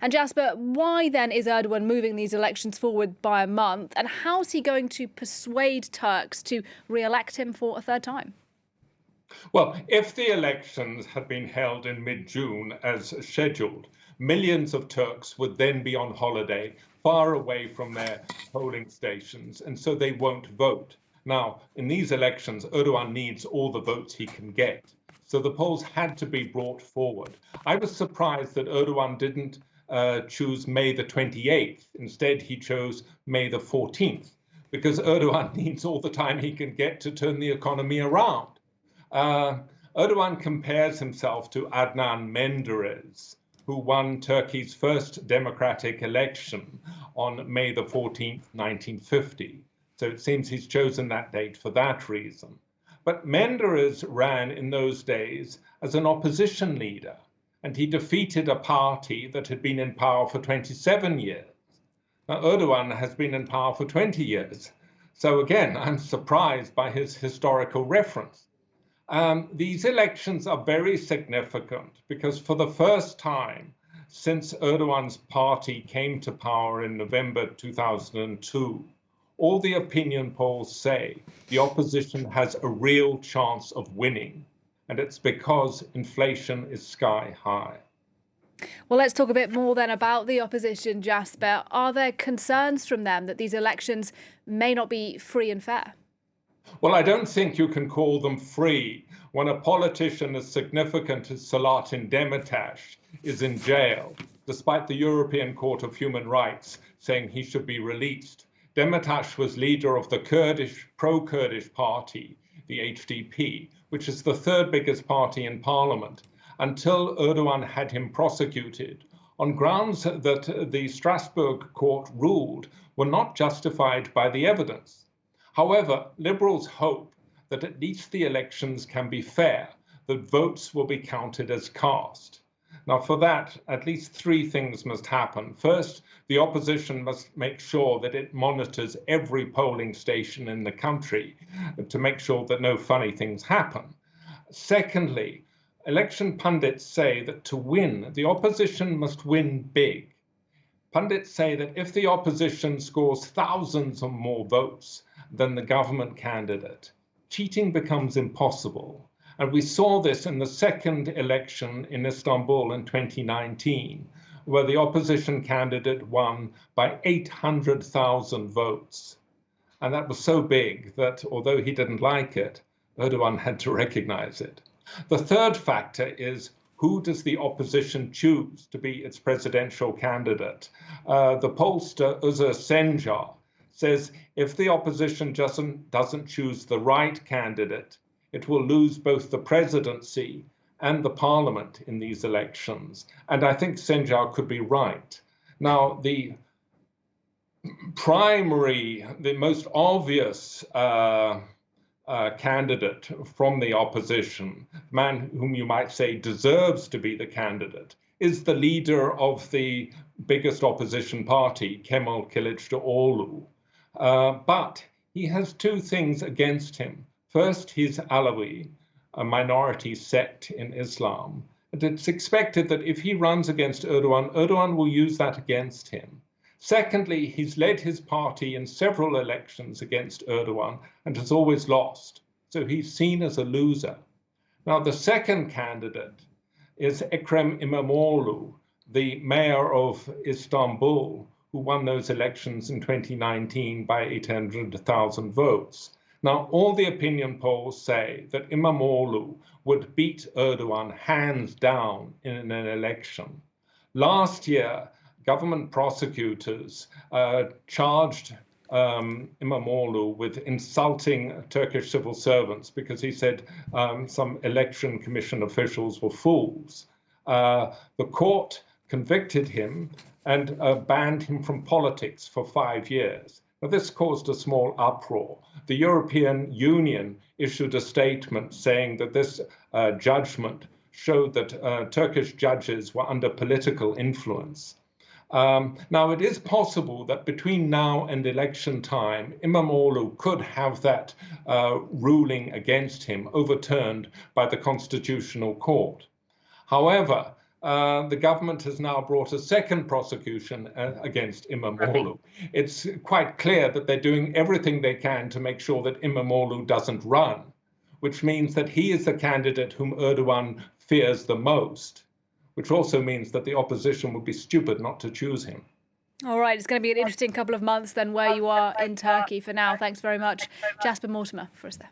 And Jasper, why then is Erdogan moving these elections forward by a month? And how's he going to persuade Turks to re-elect him for a third time? Well, if the elections had been held in mid-June as scheduled, millions of Turks would then be on holiday far away from their polling stations, and so they won't vote. Now, in these elections, Erdogan needs all the votes he can get. So the polls had to be brought forward. I was surprised that Erdogan didn't choose May the 28th. Instead, he chose May the 14th, because Erdogan needs all the time he can get to turn the economy around. Erdogan compares himself to Adnan Menderes, who won Turkey's first democratic election on May the 14th, 1950. So it seems he's chosen that date for that reason. But Menderes ran in those days as an opposition leader, and he defeated a party that had been in power for 27 years. Now, Erdogan has been in power for 20 years. So again, I'm surprised by his historical reference. These elections are very significant because for the first time since Erdogan's party came to power in November 2002, all the opinion polls say the opposition has a real chance of winning, and it's because inflation is sky high. Well, let's talk a bit more then about the opposition, Jasper. Are there concerns from them that these elections may not be free and fair? Well, I don't think you can call them free when a politician as significant as Selahattin Demirtas is in jail, despite the European Court of Human Rights saying he should be released. Demirtas was leader of the Kurdish, pro-Kurdish party, the HDP, which is the third biggest party in parliament, until Erdogan had him prosecuted on grounds that the Strasbourg court ruled were not justified by the evidence. However, Liberals hope that at least the elections can be fair, that votes will be counted as cast. Now, for that, at least three things must happen. First, the opposition must make sure that it monitors every polling station in the country to make sure that no funny things happen. Secondly, election pundits say that to win, the opposition must win big. Pundits say that if the opposition scores thousands or more votes than the government candidate, cheating becomes impossible. And we saw this in the second election in Istanbul in 2019, where the opposition candidate won by 800,000 votes. And that was so big that although he didn't like it, Erdogan had to recognize it. The third factor is, who does the opposition choose to be its presidential candidate? The pollster Özür Sencar says if the opposition doesn't choose the right candidate, it will lose both the presidency and the parliament in these elections. And I think Sencar could be right. Now, the most obvious candidate from the opposition, the man whom you might say deserves to be the candidate, is the leader of the biggest opposition party, Kemal Kılıçdaroğlu. But he has two things against him. First, he's Alawi, a minority sect in Islam. And it's expected that if he runs against Erdogan, Erdogan will use that against him. Secondly, he's led his party in several elections against Erdogan and has always lost. So he's seen as a loser. Now, the second candidate is Ekrem İmamoğlu, the mayor of Istanbul, who won those elections in 2019 by 800,000 votes. Now, all the opinion polls say that İmamoğlu would beat Erdogan hands down in an election. Last year, government prosecutors charged İmamoğlu with insulting Turkish civil servants because he said some election commission officials were fools. The court convicted him and banned him from politics for 5 years. Now, this caused a small uproar. The European Union issued a statement saying that this judgment showed that Turkish judges were under political influence. Now, it is possible that between now and election time, İmamoğlu could have that ruling against him overturned by the Constitutional Court. However, the government has now brought a second prosecution against Imamoglu. It's quite clear that they're doing everything they can to make sure that Imamoglu doesn't run, which means that he is the candidate whom Erdogan fears the most, which also means that the opposition would be stupid not to choose him. All right, it's going to be an interesting couple of months then where you are in Turkey. For now, thanks very much, Jasper Mortimer, for us there.